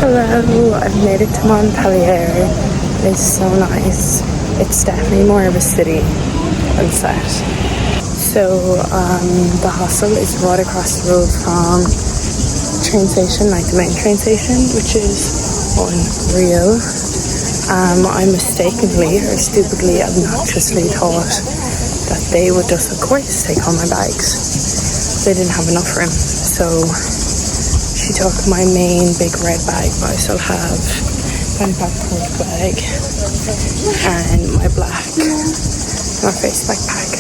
Hello, I've made it to Montpellier. It's so nice. It's definitely more of a city than set. So the hostel is right across the road from the train station, like the main train station, which is unreal. I mistakenly or stupidly, obnoxiously thought that they would just, of course, take all my bags. They didn't have enough room, so she took my main big red bag, but I still have my black pink bag and my black North Face backpack.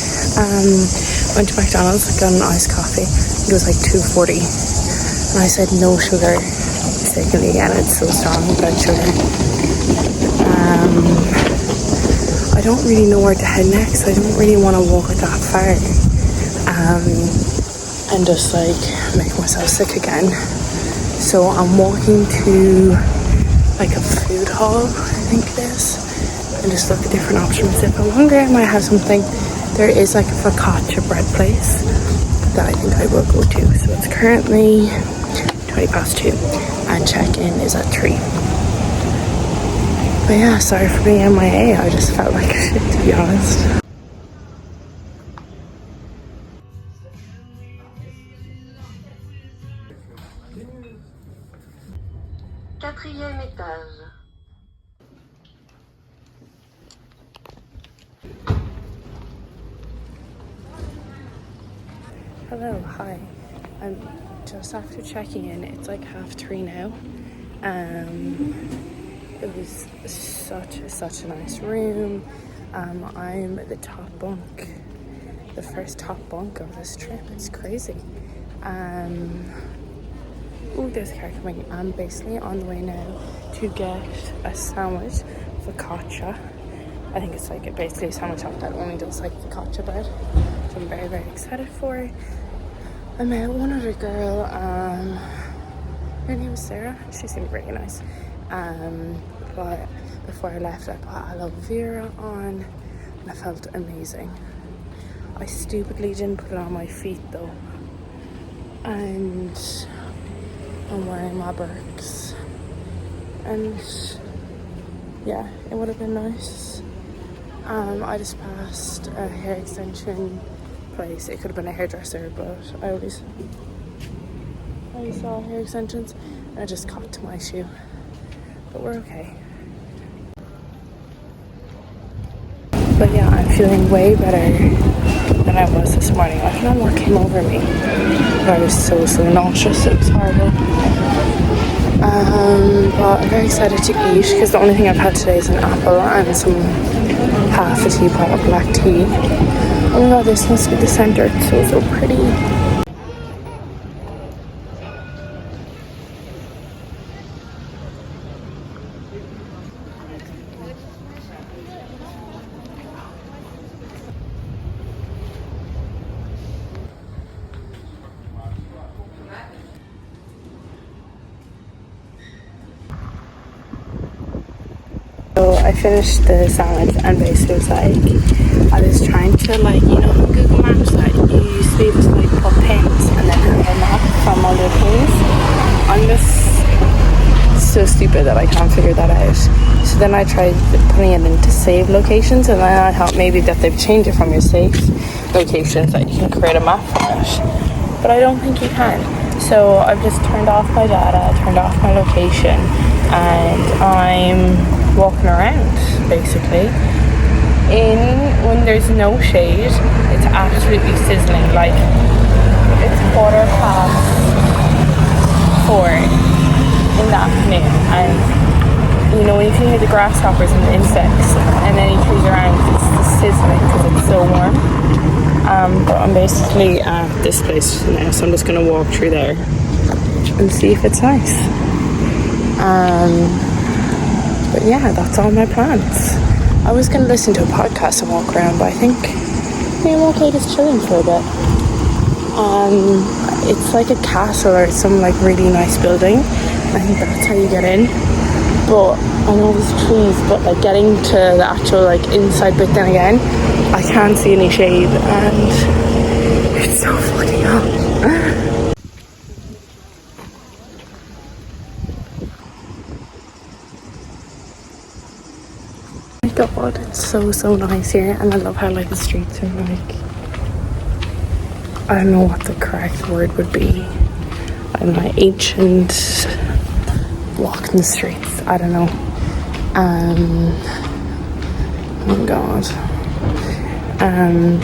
Went to McDonald's, got an iced coffee. It was like $2.40, and I said no sugar mistakenly, and it's so strong without sugar. I don't really know where to head next. I don't really want to walk that far and just like make myself sick again. So I'm walking to like a food hall, I think it is, and just look at different options. If I'm hungry, I might have something. There is like a focaccia bread place that I think I will go to. So it's currently 2:20 and check-in is at 3. But yeah, sorry for being MIA. I just felt like shit, to be honest. Quatrième étage. Hello, hi. I'm just after checking in. It's like 3:30 now. It was such a nice room. I'm the top bunk, the first top bunk of this trip. It's crazy. Oh, there's a car coming. I'm basically on the way now to get a sandwich, focaccia. I think it's like basically a sandwich shop that only does like focaccia bread, which I'm very, very excited for. I met one other girl. Her name is Sarah. She seemed really nice. But before I left, I put aloe vera on, and I felt amazing. I stupidly didn't put it on my feet though, and I'm wearing my Birks, and yeah, it would have been nice. I just passed a hair extension place. It could have been a hairdresser, but I always saw hair extensions, and I just caught to my shoe. But we're okay. But yeah, I'm feeling way better than I was this morning. I don't know what came over me, but I was so nauseous. It was horrible. But I'm very excited to eat because the only thing I've had today is an apple and some half a teapot of black tea. Oh my god, this must be the center. It's so pretty. So I finished the sandwich, and basically it was like, I was trying to like, you know, Google Maps, like you used to be able to like put pins and then have a map from all the pins. I'm just so stupid that I can't figure that out. So then I tried putting it into save locations, and then I thought maybe that they've changed it from your save locations that you can create a map from it. But I don't think you can. So I've just turned off my data, turned off my location, and I'm walking around basically when there's no shade. It's absolutely sizzling. Like it's 4:15 in the afternoon, and you know, when you can hear the grasshoppers and the insects and any trees around, it's just sizzling because it's so warm. But I'm basically at this place now, so I'm just gonna walk through there and see if it's nice. But yeah, that's all my plans. I was going to listen to a podcast and walk around, but I think I'm okay just chilling for a bit. It's like a castle or some like really nice building. I think that's how you get in. But I know there's trees, but like getting to the actual like inside bit then again, I can't see any shade, and it's so fucking hot. god, it's so nice here, and I love how like the streets are like, I don't know what the correct word would be. I don't know, ancient walking streets. I don't know. Oh god. I'm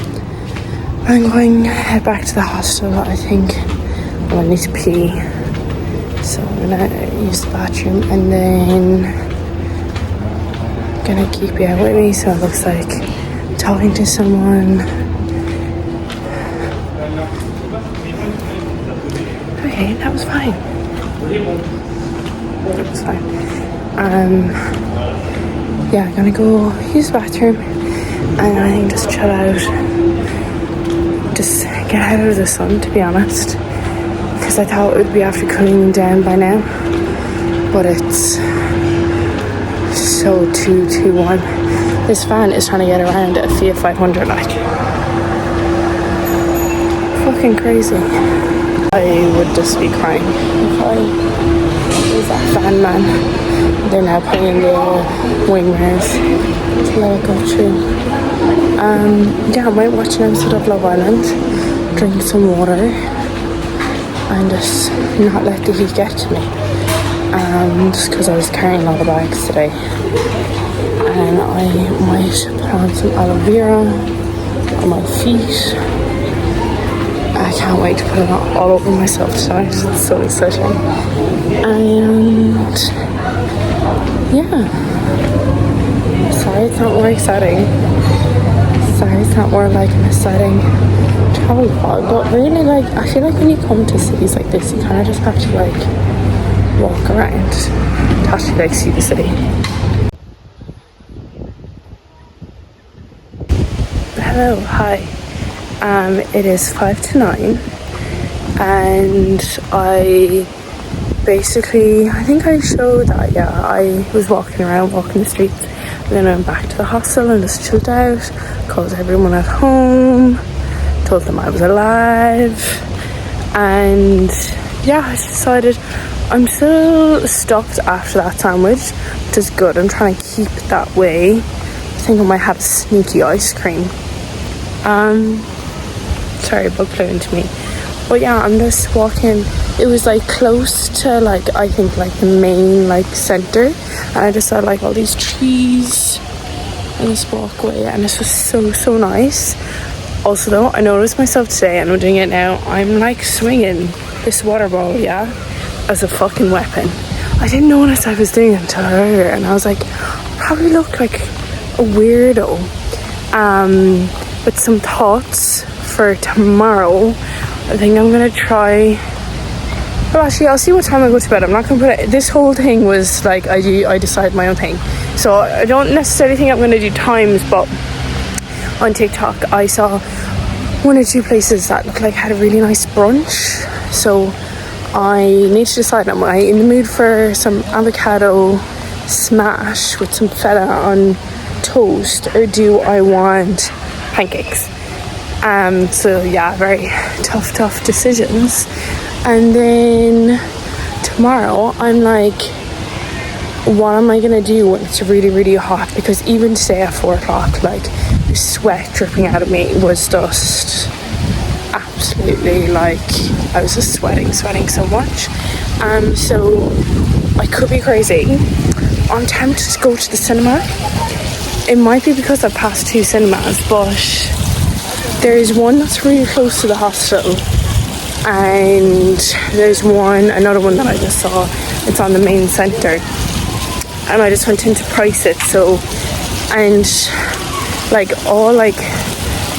going to head back to the hostel. I think I need to pee, so I'm gonna use the bathroom and then I'm gonna keep you out with me so it looks like I'm talking to someone. Okay, that was fine. That was fine. Yeah, I'm gonna go use the bathroom and I think just chill out. Just get out of the sun, to be honest. Because I thought it would be after cooling down by now. But it's so too warm. This fan is trying to get around at Fiat 500 like. Fucking crazy. I would just be crying if I was that fan man. They're now putting the wing mirrors to let it go through. Yeah, I might watch an episode of Love Island, drink some water, and just not let the heat get to me. Just because I was carrying a lot of bags today. And I might put on some aloe vera on my feet. I can't wait to put it all over myself tonight. It's so exciting. And yeah, sorry it's not more exciting. Sorry it's not more like an exciting travel vlog, but really like I feel like when you come to cities like this you kind of just have to like walk around to actually like see the city. Hello, hi. It is 5 to 9 and I think I showed that, yeah, I was walking the streets and then I went back to the hostel and just chilled out, called everyone at home, told them I was alive, and yeah, I just decided I'm still stuffed after that sandwich, which is good. I'm trying to keep it that way. I think I might have sneaky ice cream. Sorry, a bug flew into me. But yeah, I'm just walking. It was like close to like, I think like the main like center, and I just saw like all these trees and this walkway, and this was so nice. Also though, I noticed myself today, and I'm doing it now, I'm like swinging this water ball, yeah, as a fucking weapon. I didn't notice I was doing it until earlier, and I was like, I probably look like a weirdo. With some thoughts for tomorrow, I think I'm gonna try. Well, actually, I'll see what time I go to bed. I'm not gonna put it. This whole thing was like I decide my own thing, so I don't necessarily think I'm gonna do times. But on TikTok, I saw 1 or 2 places that looked like had a really nice brunch. So I need to decide: am I in the mood for some avocado smash with some feta on toast, or do I want pancakes? So yeah, very tough decisions. And then tomorrow I'm like, what am I gonna do when it's really hot? Because even today at 4 o'clock, like the sweat dripping out of me was just absolutely like, I was just sweating so much. So I could be crazy. I'm tempted to go to the cinema. It might be because I've passed 2 cinemas, but there is one that's really close to the hostel, and there's another one that I just saw. It's on the main centre, and I just went in to price it. So, and like all like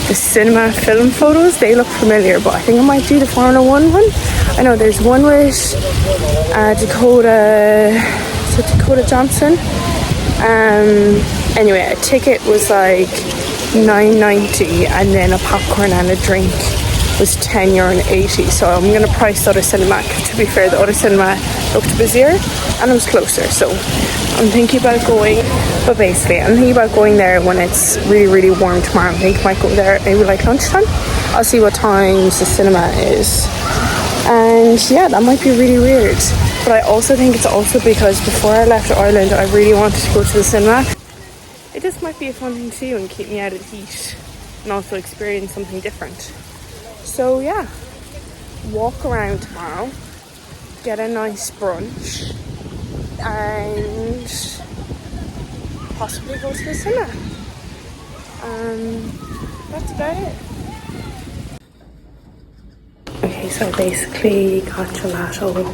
the cinema film photos, they look familiar, but I think I might do the Formula 1 one. I know there's one with Dakota Johnson. Anyway, a ticket was like $9.90, and then a popcorn and a drink was €10.80. So I'm gonna price the other cinema. To be fair, the other cinema looked busier and it was closer, so I'm thinking about going. But basically, I'm thinking about going there when it's really warm tomorrow. I think I might go there maybe like lunchtime. I'll see what times the cinema is, and yeah, that might be really weird. But I also think it's also because before I left Ireland, I really wanted to go to the cinema. just might be a fun thing to do and keep me out of the heat and also experience something different. So yeah, walk around tomorrow, get a nice brunch, and possibly go to the cinema. That's about it. Okay, so I basically got gelato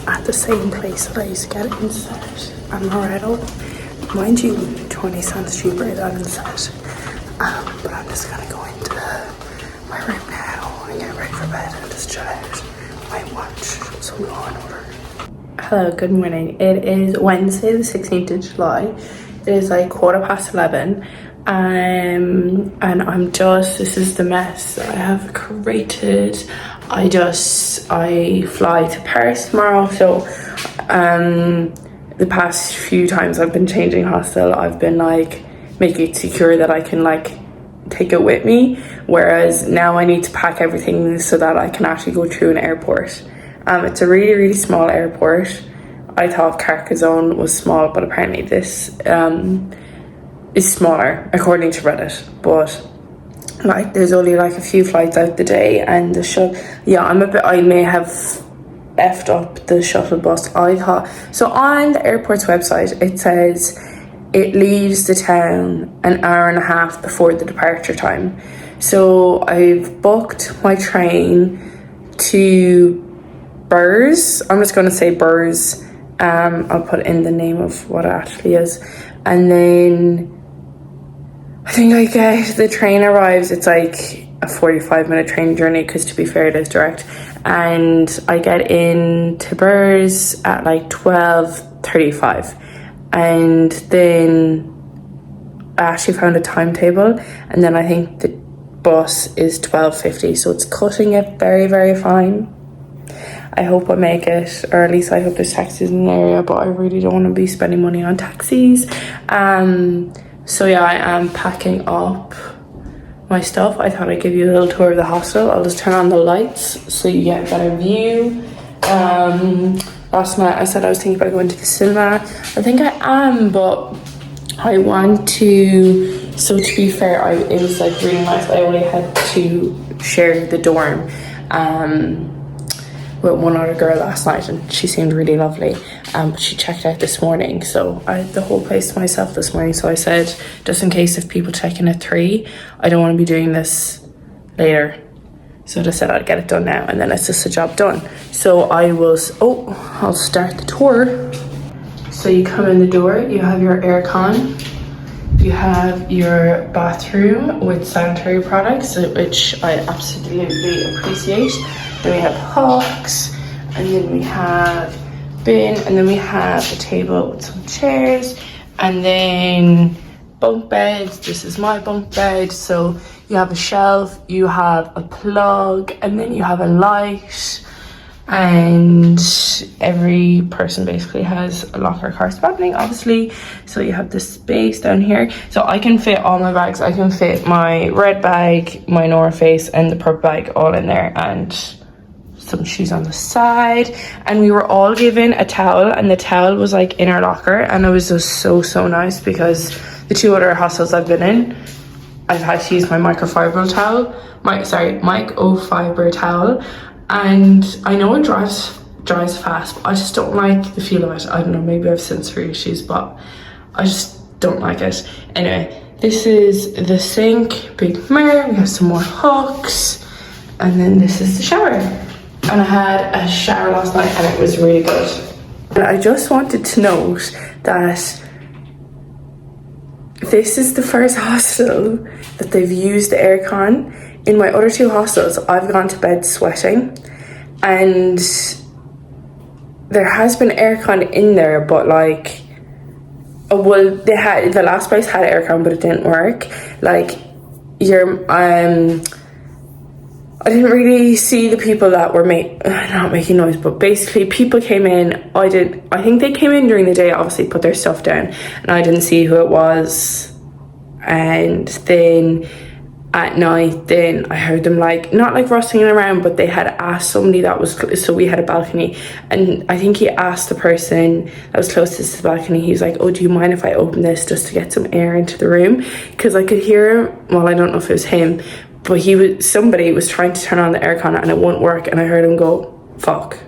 at the same place that I used to get it in Set and Moretto. Mind you, 20 cents cheaper than in Set. But I'm just gonna go into my room now and get ready for bed and just chill out. I watch some Law and Order. Hello, good morning. It is Wednesday the 16th of July. It is like 11:15. And I'm just, this is the mess I have created. I fly to Paris tomorrow, so the past few times I've been changing hostel, I've been like making it secure that I can like take it with me, whereas now I need to pack everything so that I can actually go through an airport. It's a really small airport. I thought Carcassonne was small, but apparently this is smaller according to Reddit. But like there's only like a few flights out the day, and I may have effed up the shuttle bus. I thought so. On the airport's website it says it leaves the town an hour and a half before the departure time. So I've booked my train to Burs. I'm just going to say Burs. I'll put in the name of what it actually is, and then I think the train arrives, it's like a 45-minute train journey, because to be fair it is direct, and I get in to Burs at like 12:35, and then I actually found a timetable, and then I think the bus is 12:50, so it's cutting it very fine. I hope I make it, or at least I hope there's taxis in the area, but I really don't want to be spending money on taxis. So yeah, I am packing up my stuff. I thought I'd give you a little tour of the hostel. I'll just turn on the lights so you get a better view. Last night I said I was thinking about going to the cinema. I think I am, but I want to, so to be fair, it was like really nice. I only had to share the dorm with one other girl last night, and she seemed really lovely, but she checked out this morning, so I had the whole place to myself this morning. So I said, just in case if people check in at 3, I don't want to be doing this later, so I just said I'd get it done now, and then it's just a job done. So I'll start the tour. So you come in the door, you have your aircon, you have your bathroom with sanitary products, which I absolutely appreciate. Then we have hooks, and then we have bin, and then we have a table with some chairs, and then bunk beds. This is my bunk bed. So you have a shelf, you have a plug, and then you have a light, and every person basically has a locker corresponding, obviously. So you have this space down here, so I can fit all my bags. I can fit my red bag, my North Face, and the purple bag all in there, and some shoes on the side. And we were all given a towel, and the towel was like in our locker, and it was just so nice, because the 2 other hostels I've been in, I've had to use my microfiber towel, and I know it dries fast, but I just don't like the feel of it. I don't know, maybe I have sensory issues, but I just don't like it. Anyway, this is the sink, big mirror, we have some more hooks, and then this is the shower. And I had a shower last night, and it was really good. But I just wanted to note that this is the first hostel that they've used the aircon. In my other 2 hostels, I've gone to bed sweating, and there has been aircon in there, but like, the last place had aircon, but it didn't work. Like, I didn't really see the people that were not making noise, but basically people came in. I think they came in during the day, obviously put their stuff down, and I didn't see who it was. And then at night, then I heard them like, not like rustling around, but they had asked somebody that was, so we had a balcony, and I think he asked the person that was closest to the balcony, he was like, oh, do you mind if I open this just to get some air into the room? Because I could hear him, well, I don't know if it was him, but somebody was trying to turn on the aircon and it wouldn't work, and I heard him go, fuck,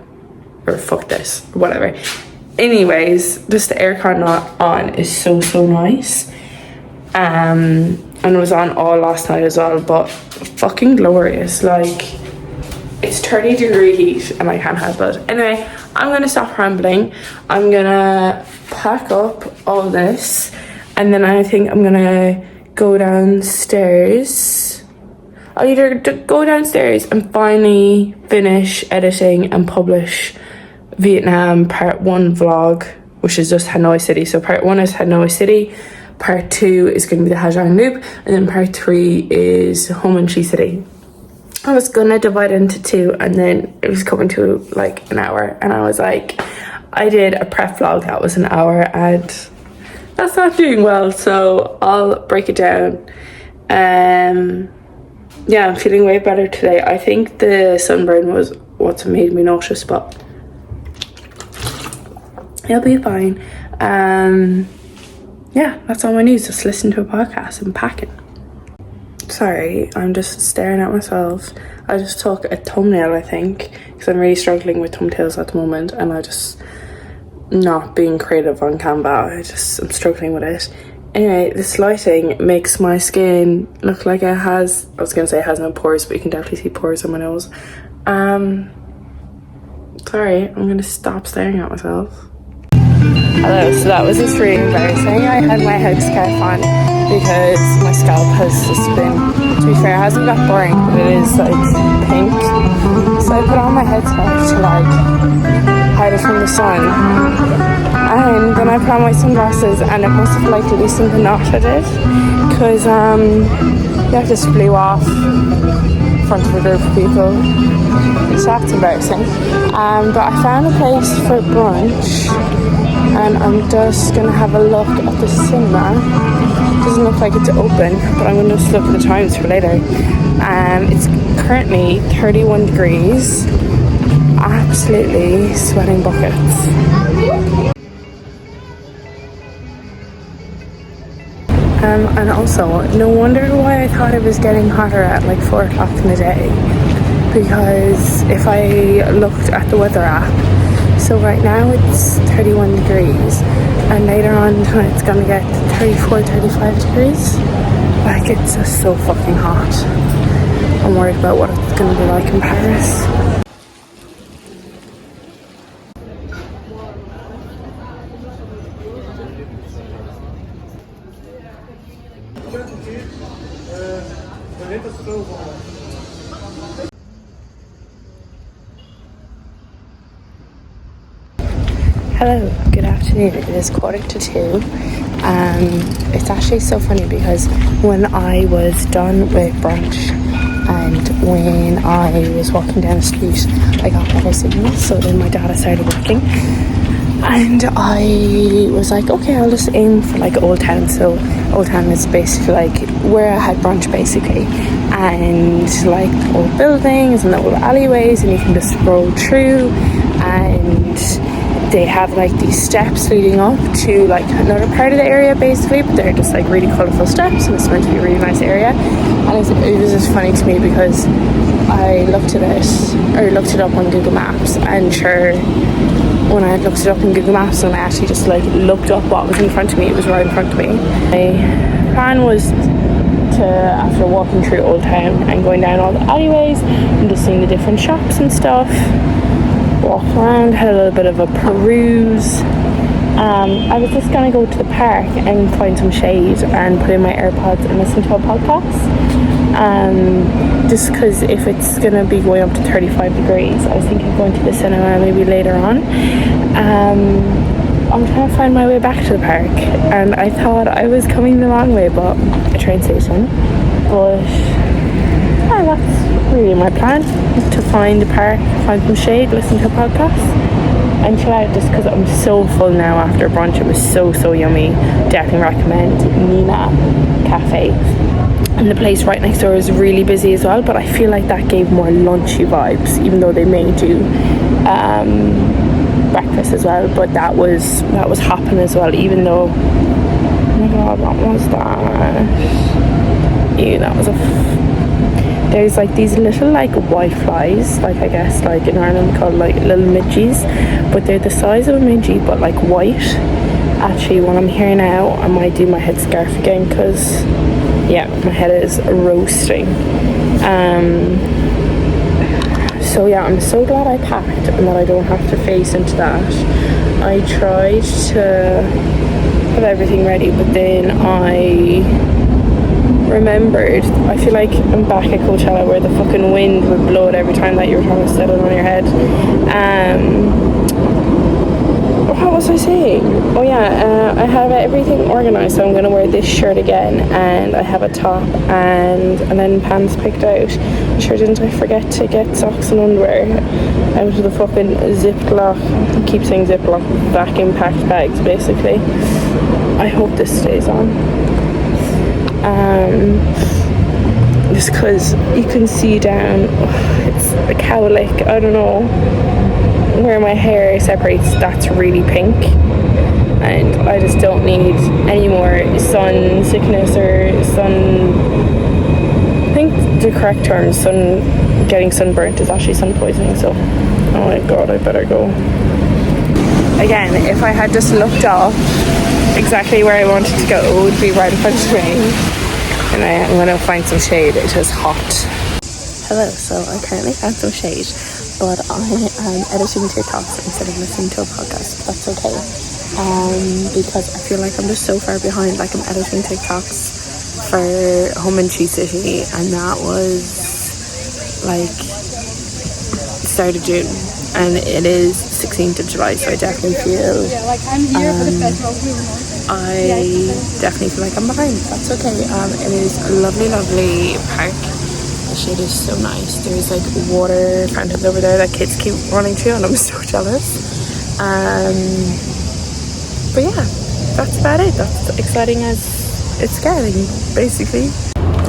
or fuck this, or whatever. Anyways, just the aircon not on is so nice. And it was on all last night as well, but fucking glorious. Like, it's 30-degree heat and I can't help it. Anyway, I'm gonna stop rambling. I'm gonna pack up all this, and then I think I'm gonna go downstairs. I'll either go downstairs and finally finish editing and publish Vietnam part 1 vlog, which is just Hanoi City. So part 1 is Hanoi City, part 2 is going to be the Ha Giang Loop, and then part 3 is Ho Chi Minh City. I was gonna divide it into 2, and then it was coming to like an hour, and I was like, I did a prep vlog that was an hour, and that's not doing well, so I'll break it down. Yeah, I'm feeling way better today. I think the sunburn was what's made me nauseous, but it'll be fine. Yeah, that's all my news. Just listen to a podcast and packing. Sorry, I'm just staring at myself. I just took a thumbnail, I think, because I'm really struggling with thumbnails at the moment, and I just not being creative on Canva. I'm struggling with it. Anyway, this lighting makes my skin look like it has, I was gonna say it has no pores, but you can definitely see pores on my nose. Sorry, I'm gonna stop staring at myself. Hello, so that was just really embarrassing. I had my headscarf on because my scalp has just been, to be fair, it hasn't got boring, but it is like pink. So I put on my headscarf to like hide it from the sun. And then I put on my sunglasses, and it must have like loosened the knot I did, because yeah, it just flew off in front of a group of people. So that's embarrassing. But I found a place for brunch, and I'm just gonna have a look at the cinema. Doesn't look like it's open, but I'm gonna just look at the times for later. It's currently 31 degrees. Absolutely sweating buckets. And also, no wonder why I thought it was getting hotter at like 4 o'clock in the day, because if I looked at the weather app, so right now it's 31 degrees, and later on it's gonna get 34, 35 degrees. Like, it's just so fucking hot. I'm worried about what it's gonna be like in Paris. Hello, good afternoon. It is 1:45. It's actually so funny because when I was done with brunch and when I was walking down the street, I got better signal, so then my data started working. And I was like, okay, I'll just aim for like Old Town. So Old Town is basically like where I had brunch basically, and like old buildings and the old alleyways, and you can just scroll through, and they have like these steps leading up to like another part of the area basically, but they're just like really colourful steps, and it's meant to be a really nice area. And it was just funny to me because I looked it up on Google Maps, and sure, when I looked it up on Google Maps and I actually just like looked up what was in front of me, it was right in front of me. My plan was to, after walking through Old Town and going down all the alleyways and just seeing the different shops and stuff, walk around, had a little bit of a peruse. I was just gonna go to the park and find some shade and put in my AirPods and listen to a podcast. Just because if it's gonna be going up to 35 degrees, I was thinking of going to the cinema maybe later on. I'm trying to find my way back to the park, and I thought I was coming the wrong way, but a train station. But that's really my plan, is to find a park, find some shade, listen to a podcast, and chill out, just because I'm so full now after brunch. It was so yummy. Definitely recommend Nina Cafe. And the place right next door is really busy as well, but I feel like that gave more lunchy vibes, even though they made you breakfast as well. But that was hopping as well, even though, oh my god, what was that? Ew, that was there's like these little like white flies, like I guess like in Ireland called like little midgies, but they're the size of a midgie but like white. Actually, when I'm here now, I might do my headscarf again because yeah, my head is roasting. So yeah, I'm so glad I packed and that I don't have to face into that. I tried to have everything ready, but then I remembered, I feel like I'm back at Coachella where the fucking wind would blow it every time that you were trying to set it on your head. What was I saying? Oh yeah, I have everything organised, so I'm going to wear this shirt again, and I have a top and then pants picked out. Sure didn't I forget to get socks and underwear out of the fucking Ziploc, I keep saying Ziploc, vacuum packed bags basically. I hope this stays on. Just because you can see down, it's a cowlick, I don't know, where my hair separates, that's really pink, and I just don't need any more sun sickness or sun, I think the correct term is getting sunburnt is actually sun poisoning, so oh my god, I better go. Again, if I had just looked off exactly where I wanted to go, it would be right in front of me, and I'm going to find some shade. It is hot. Hello, so I currently found some shade, but I am editing TikToks instead of listening to a podcast. That's okay, because I feel like I'm just so far behind. Like, I'm editing TikToks for Home and Cheese City, and that was like start of June, and it is 16th of July, so I definitely feel like I'm behind. That's okay. It is a lovely park. The shade is so nice. There's like water fountains over there that kids keep running to, and I'm so jealous. But yeah, that's about it. That's exciting as it's getting, basically.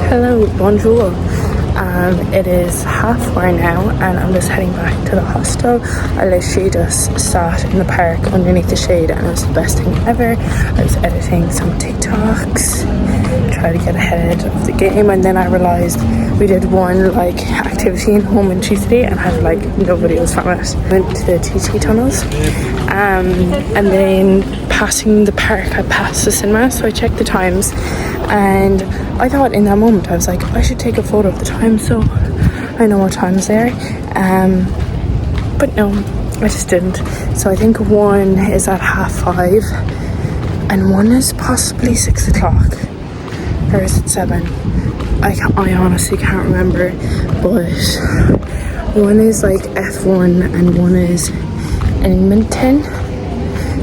Hello, bonjour. It is 4:30 now, and I'm just heading back to the hostel. I literally just sat in the park underneath the shade, and it was the best thing ever. I was editing some TikToks, try to get ahead of the game, and then I realized we did one like activity in Home and Cheese City and had like no videos from it. Went to the TT tunnels, and then passing the park, I passed the cinema, so I checked the times, and I thought in that moment I was like, I should take a photo of the time so I know what time's there, but no, I just didn't. So I think one is at 5:30 and one is possibly 6 o'clock, or is it 7? I honestly can't remember, but one is like F1 and one is Edmonton.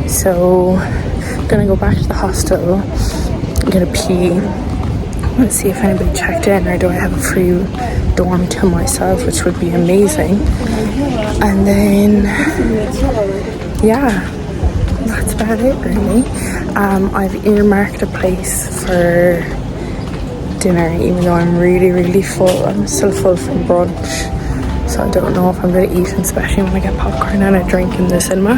So I'm gonna go back to the hostel, I'm gonna pee, let's see if anybody checked in, or do I have a free dorm to myself, which would be amazing. And then yeah, that's about it really. I've earmarked a place for dinner, even though I'm really full. I'm still full from brunch, so I don't know if I'm gonna eat, especially when I get popcorn and a drink in the cinema.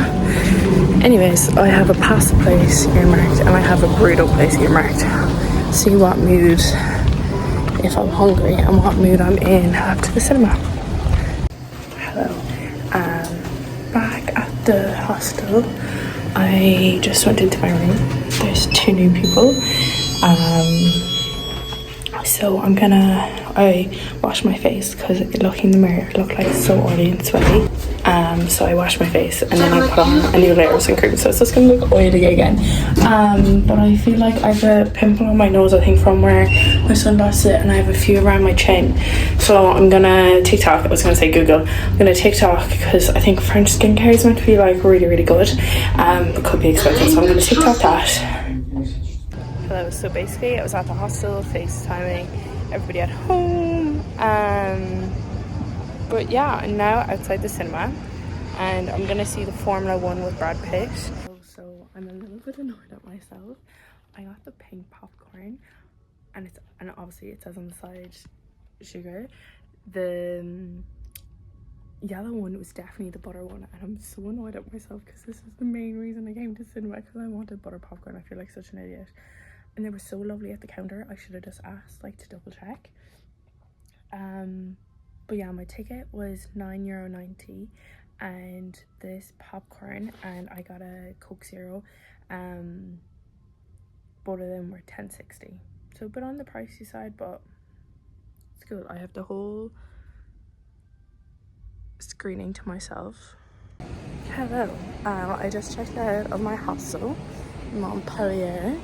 Anyways, I have a pasta place earmarked and I have a burrito place earmarked. See what mood, if I'm hungry, and what mood I'm in after the cinema. Hello, back at the hostel. I just went into my room. There's 2 new people. So I washed my face because looking in the mirror it looked like so oily and sweaty. So I washed my face and then I put on a new layer of sun cream, so it's just gonna look oily again. But I feel like I have a pimple on my nose, I think, from where my sunglasses sit, and I have a few around my chin. So I'm gonna TikTok. I was gonna say Google. I'm gonna TikTok because I think French skincare is meant to be like really good. It could be expensive, so I'm gonna TikTok that. Hello, so basically I was at the hostel FaceTiming everybody at home, but yeah, now outside the cinema, and I'm gonna see the Formula 1 with Brad Pitt. So I'm a little bit annoyed at myself. I got the pink popcorn. and obviously it says on the side sugar. The yellow one was definitely the butter one, and I'm so annoyed at myself because this is the main reason I came to cinema, because I wanted butter popcorn. I feel like such an idiot. And they were so lovely at the counter. I should have just asked, like, to double check. But yeah, my ticket was €9.90 and this popcorn, and I got a Coke Zero. Both of them were $10.60, so a bit on the pricey side, but it's good. I have the whole screening to myself. Hello, I just checked out of my hostel, Montpellier,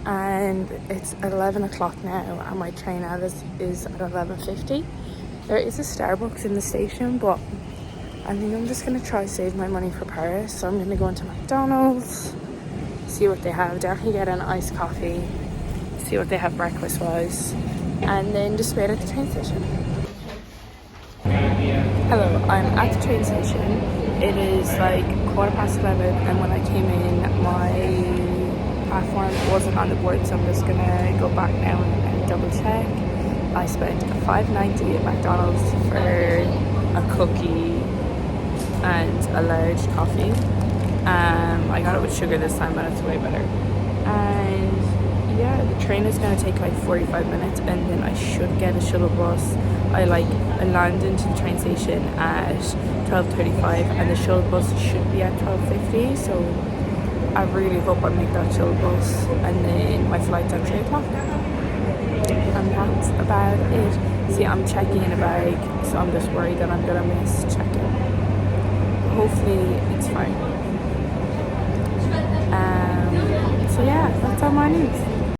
and it's 11 o'clock now, and my train out is at 11:50. There is a Starbucks in the station, but I think I'm just gonna try to save my money for Paris, so I'm gonna go into McDonald's, see what they have, definitely get an iced coffee, see what they have breakfast wise, and then just wait at the train station. Hello, I'm at the train station. It is like 11:15, and when I came in, my platform wasn't on the board, so I'm just gonna go back now and double check. I spent $5.90 at McDonald's for a cookie and a large coffee. I got it with sugar this time, and it's way better. And yeah, the train is gonna take like 45 minutes, and then I should get a shuttle bus. I land into the train station at 12:35, and the shuttle bus should be at 12:50. So I really hope I make that shuttle bus, and then my flight's at 3 o'clock. And that's about it. See, I'm checking in a bag, so I'm just worried that I'm gonna miss check-in. Hopefully it's fine. So yeah, that's all my news.